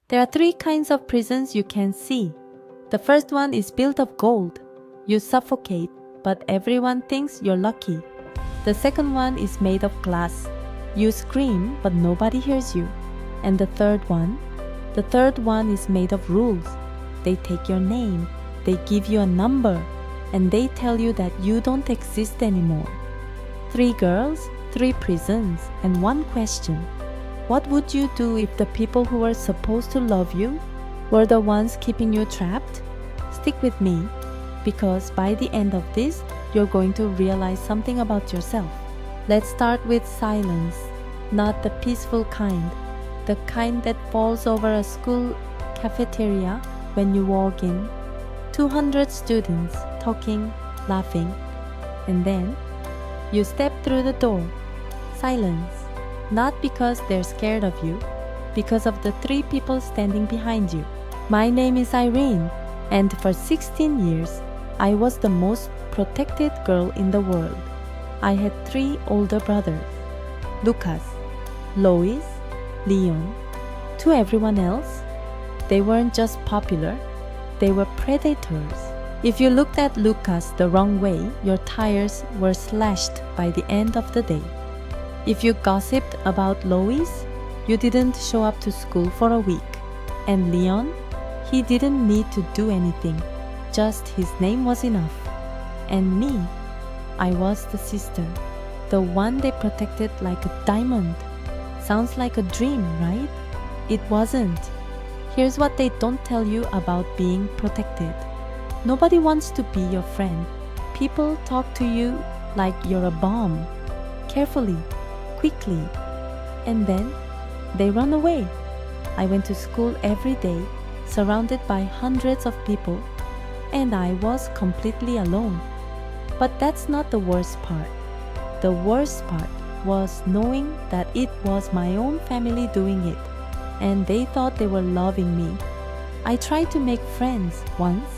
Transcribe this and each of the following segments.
There are three kinds of prisons you can see. The first one is built of gold. You suffocate, but everyone thinks you're lucky. The second one is made of glass. You scream, but nobody hears you. And the third one is made of rules. They take your name, they give you a number, and they tell you that you don't exist anymore. 3 girls, 3 prisons, and 1 question. What would you do if the people who were supposed to love you were the ones keeping you trapped? Stick with me, because by the end of this, you're going to realize something about yourself. Let's start with silence, not the peaceful kind, the kind that falls over a school cafeteria when you walk in. 200 students talking, laughing, and then you step through the door. Silence, not because they're scared of you, because of the 3 people standing behind you. My name is Irene, and for 16 years, I was the most protected girl in the world. I had 3 older brothers, Lucas, Lois, Leon. To everyone else, they weren't just popular, they were predators. If you looked at Lucas the wrong way, your tires were slashed by the end of the day. If you gossiped about Lois, you didn't show up to school for a week. And Leon, he didn't need to do anything, just his name was enough. And me, I was the sister, the one they protected like a diamond. Sounds like a dream, right? It wasn't. Here's what they don't tell you about being protected. Nobody wants to be your friend. People talk to you like you're a bomb. Carefully, quickly, and then they run away. I went to school every day, surrounded by hundreds of people, and I was completely alone. But that's not the worst part. The worst part was knowing that it was my own family doing it, and they thought they were loving me. I tried to make friends once.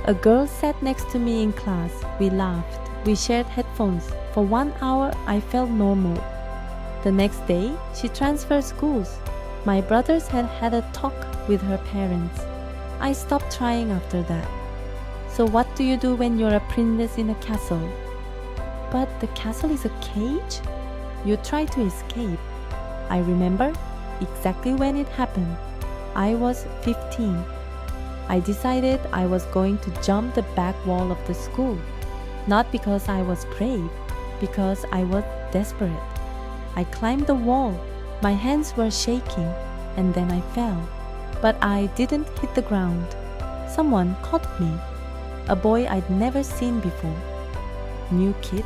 A girl sat next to me in class. We laughed. We shared headphones. For 1 hour, I felt normal. The next day, she transferred schools. My brothers had had a talk with her parents. I stopped trying after that. So what do you do when you're a princess in a castle? But the castle is a cage? You try to escape. I remember exactly when it happened. I was 15. I decided I was going to jump the back wall of the school. Not because I was brave, because I was desperate. I climbed the wall. My hands were shaking, and then I fell. But I didn't hit the ground. Someone caught me. A boy I'd never seen before. New kid.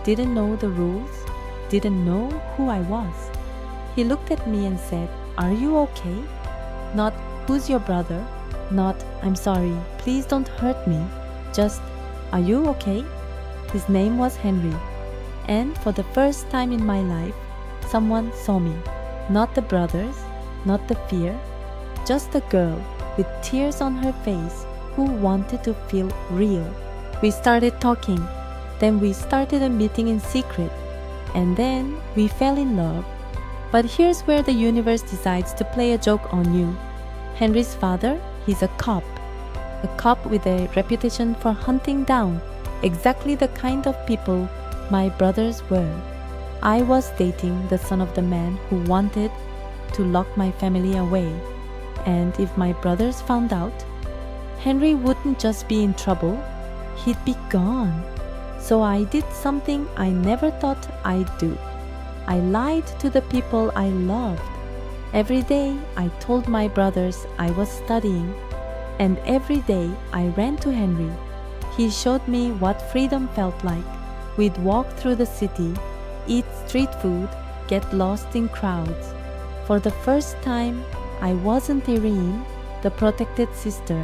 Didn't know the rules. Didn't know who I was. He looked at me and said, "Are you okay?" Not, "Who's your brother?" Not, "I'm sorry, please don't hurt me." Just, "Are you okay?" His name was Henry. And for the first time in my life, someone saw me. Not the brothers, not the fear, just a girl with tears on her face who wanted to feel real. We started talking. Then we started a meeting in secret. And then we fell in love. But here's where the universe decides to play a joke on you. Henry's father, he's a cop with a reputation for hunting down exactly the kind of people my brothers were. I was dating the son of the man who wanted to lock my family away. And if my brothers found out, Henry wouldn't just be in trouble, he'd be gone. So I did something I never thought I'd do. I lied to the people I loved. Every day I told my brothers I was studying, and every day I ran to Henry. He showed me what freedom felt like. We'd walk through the city, eat street food, get lost in crowds. For the first time, I wasn't Irene, the protected sister.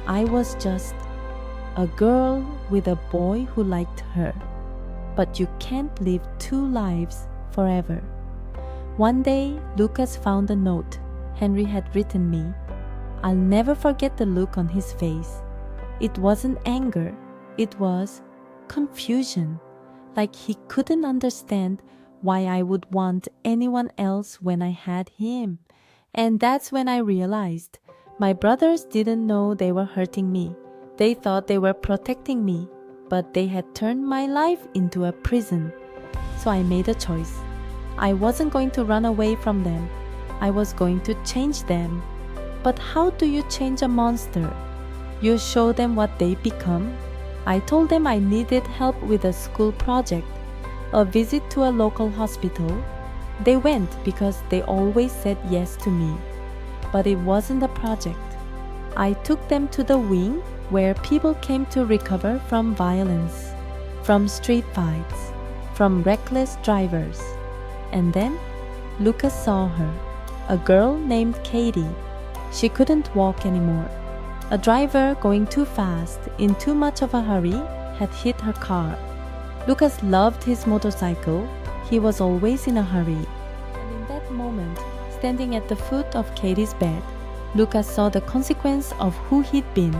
I was just a girl with a boy who liked her. But you can't live 2 lives forever. One day, Lucas found a note Henry had written me. I'll never forget the look on his face. It wasn't anger, it was confusion. Like he couldn't understand why I would want anyone else when I had him. And that's when I realized my brothers didn't know they were hurting me. They thought they were protecting me, but they had turned my life into a prison. So I made a choice. I wasn't going to run away from them. I was going to change them. But how do you change a monster? You show them what they become. I told them I needed help with a school project, a visit to a local hospital. They went because they always said yes to me. But it wasn't a project. I took them to the wing where people came to recover from violence, from street fights, from reckless drivers. And then Lucas saw her, a girl named Katie. She couldn't walk anymore. A driver going too fast, in too much of a hurry, had hit her car. Lucas loved his motorcycle. He was always in a hurry. And in that moment, standing at the foot of Katie's bed, Lucas saw the consequence of who he'd been.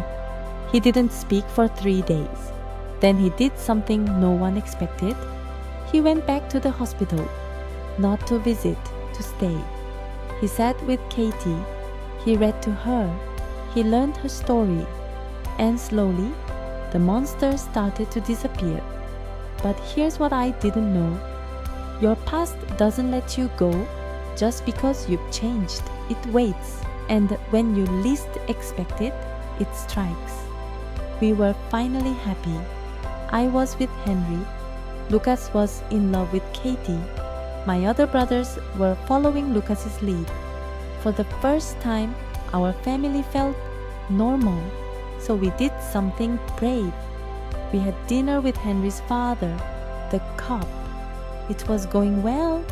He didn't speak for 3 days. Then he did something no one expected. He went back to the hospital, not to visit, to stay. He sat with Katie. He read to her. He learned her story. And slowly, the monster started to disappear. But here's what I didn't know. Your past doesn't let you go just because you've changed. It waits. And when you least expect it, it strikes. We were finally happy. I was with Henry. Lucas was in love with Katie. My other brothers were following Lucas's lead. For the first time, our family felt normal. So we did something brave. We had dinner with Henry's father, the cop. It was going well.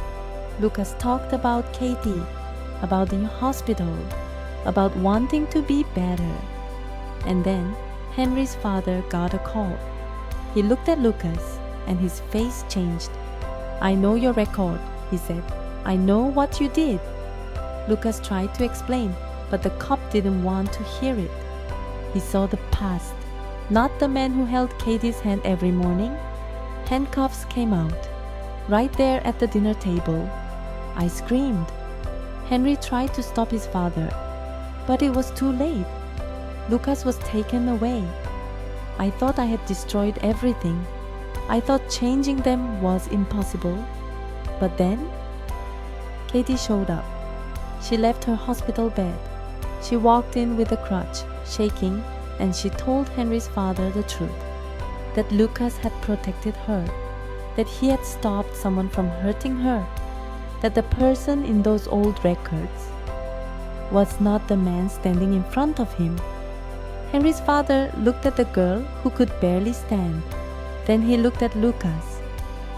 Lucas talked about Katie, about the hospital, about wanting to be better. And then Henry's father got a call. He looked at Lucas and his face changed. I know your record, he said. I know what you did. Lucas tried to explain, but the cop didn't want to hear it. He saw the past, not the man who held Katie's hand every morning. Handcuffs came out. Right there at the dinner table, I screamed. Henry tried to stop his father, but it was too late. Lucas was taken away. I thought I had destroyed everything. I thought changing them was impossible. But then, Katie showed up. She left her hospital bed. She walked in with a crutch, shaking, and she told Henry's father the truth. That Lucas had protected her. That he had stopped someone from hurting her. That the person in those old records was not the man standing in front of him. Henry's father looked at the girl who could barely stand. Then he looked at Lucas,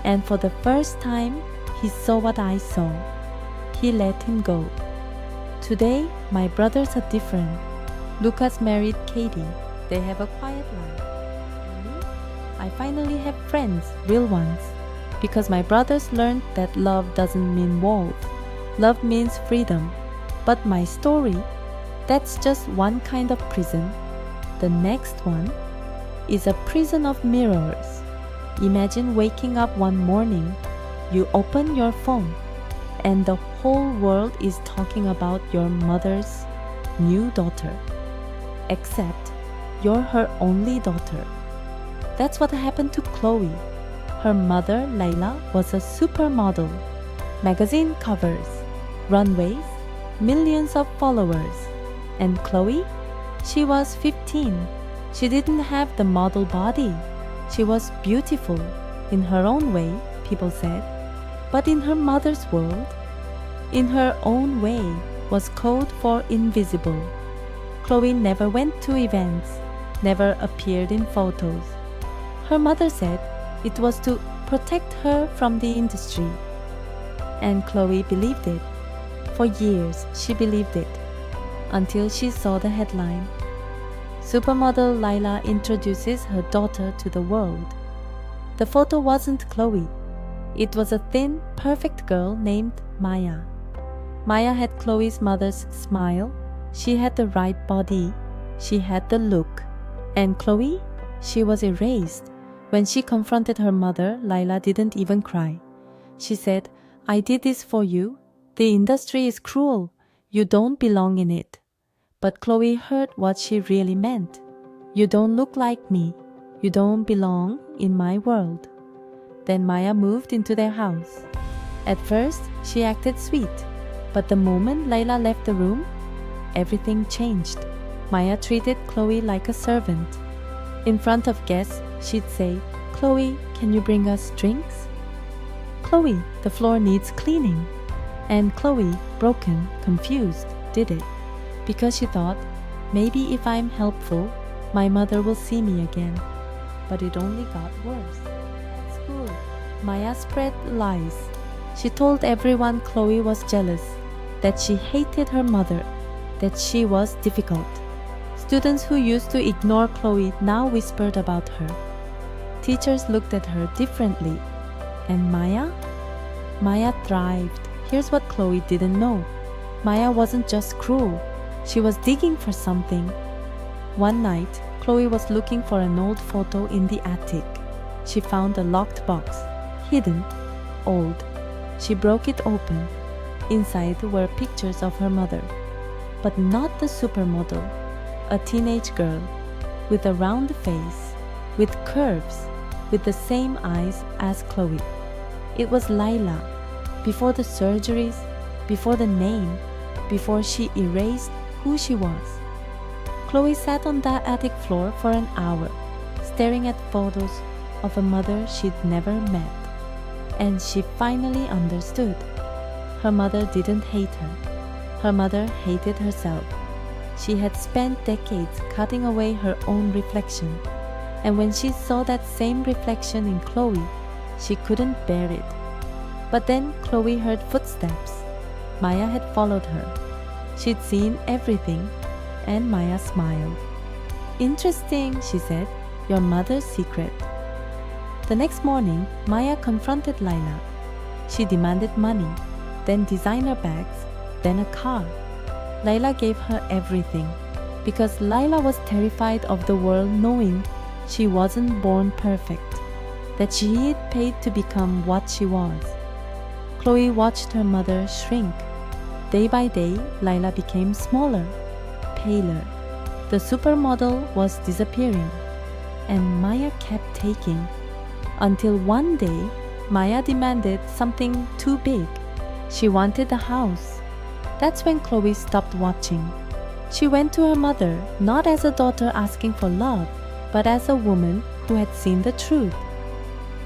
and for the first time, he saw what I saw. He let him go. Today, my brothers are different. Lucas married Katie. They have a quiet life. And me, I finally have friends, real ones. Because my brothers learned that love doesn't mean walls. Love means freedom. But my story, that's just one kind of prison. The next one is a prison of mirrors. Imagine waking up one morning, you open your phone, and the whole world is talking about your mother's new daughter. Except you're her only daughter. That's what happened to Chloe. Her mother, Layla, was a supermodel. Magazine covers, runways, millions of followers. And Chloe? She was 15. She didn't have the model body. She was beautiful, in her own way, people said. But in her mother's world, in her own way, was code for invisible. Chloe never went to events, never appeared in photos. Her mother said it was to protect her from the industry. And Chloe believed it. For years, she believed it. Until she saw the headline. Supermodel Layla introduces her daughter to the world. The photo wasn't Chloe. It was a thin, perfect girl named Maya. Maya had Chloe's mother's smile. She had the right body. She had the look. And Chloe? She was erased. When she confronted her mother, Layla didn't even cry. She said, I did this for you. The industry is cruel. "You don't belong in it." But Chloe heard what she really meant. "You don't look like me. You don't belong in my world." Then Maya moved into their house. At first, she acted sweet, but the moment Layla left the room, everything changed. Maya treated Chloe like a servant. In front of guests, she'd say, "Chloe, can you bring us drinks?" "Chloe, the floor needs cleaning." And Chloe, broken, confused, did it, because she thought, maybe if I'm helpful, my mother will see me again. But it only got worse. At school, Maya spread lies. She told everyone Chloe was jealous, that she hated her mother, that she was difficult. Students who used to ignore Chloe now whispered about her. Teachers looked at her differently. And Maya? Maya thrived. Here's what Chloe didn't know. Maya wasn't just cruel. She was digging for something. One night, Chloe was looking for an old photo in the attic. She found a locked box, hidden, old. She broke it open. Inside were pictures of her mother, but not the supermodel, a teenage girl with a round face, with curves, with the same eyes as Chloe. It was Layla, before the surgeries, before the name, before she erased who she was. Chloe sat on that attic floor for an hour, staring at photos of a mother she'd never met. And she finally understood. Her mother didn't hate her. Her mother hated herself. She had spent decades cutting away her own reflection. And when she saw that same reflection in Chloe, she couldn't bear it. But then Chloe heard footsteps. Maya had followed her. She'd seen everything, and Maya smiled. "Interesting," she said, "your mother's secret." The next morning, Maya confronted Layla. She demanded money, then designer bags, then a car. Layla gave her everything, because Layla was terrified of the world knowing she wasn't born perfect, that she had paid to become what she was. Chloe watched her mother shrink. Day by day, Layla became smaller, paler. The supermodel was disappearing, and Maya kept taking. Until one day, Maya demanded something too big. She wanted a house. That's when Chloe stopped watching. She went to her mother, not as a daughter asking for love, but as a woman who had seen the truth.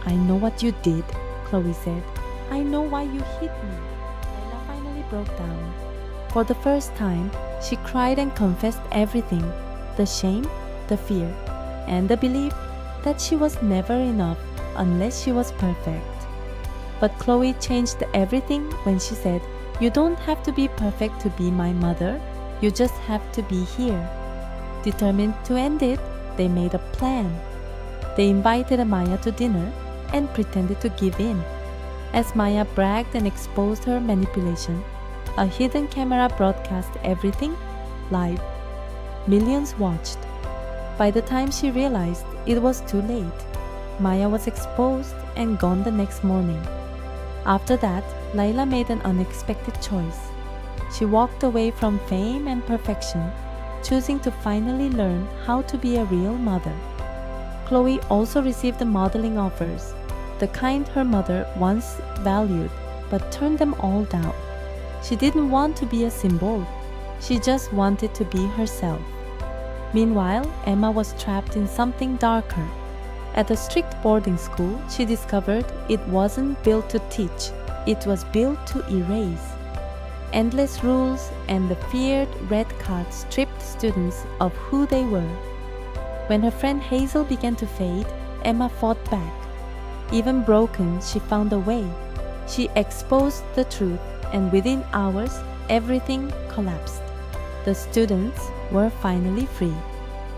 "I know what you did," Chloe said. "I know why you hit me." Layla finally broke down. For the first time, she cried and confessed everything, the shame, the fear, and the belief that she was never enough unless she was perfect. But Chloe changed everything when she said, "You don't have to be perfect to be my mother. You just have to be here." Determined to end it, they made a plan. They invited Maya to dinner and pretended to give in. As Maya bragged and exposed her manipulation, a hidden camera broadcast everything live. Millions watched. By the time she realized, it was too late. Maya was exposed and gone the next morning. After that, Layla made an unexpected choice. She walked away from fame and perfection, choosing to finally learn how to be a real mother. Chloe also received the modeling offers, the kind her mother once valued, but turned them all down. She didn't want to be a symbol. She just wanted to be herself. Meanwhile, Emma was trapped in something darker. At a strict boarding school, she discovered it wasn't built to teach, it was built to erase. Endless rules and the feared red card stripped students of who they were. When her friend Hazel began to fade, Emma fought back. Even broken, she found a way. She exposed the truth, and within hours, everything collapsed. The students were finally free.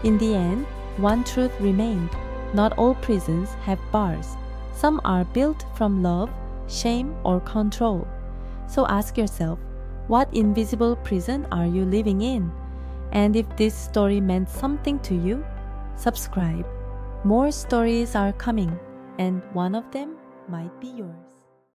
In the end, one truth remained. Not all prisons have bars. Some are built from love, shame, or control. So ask yourself, what invisible prison are you living in? And if this story meant something to you, subscribe. More stories are coming, and one of them might be yours.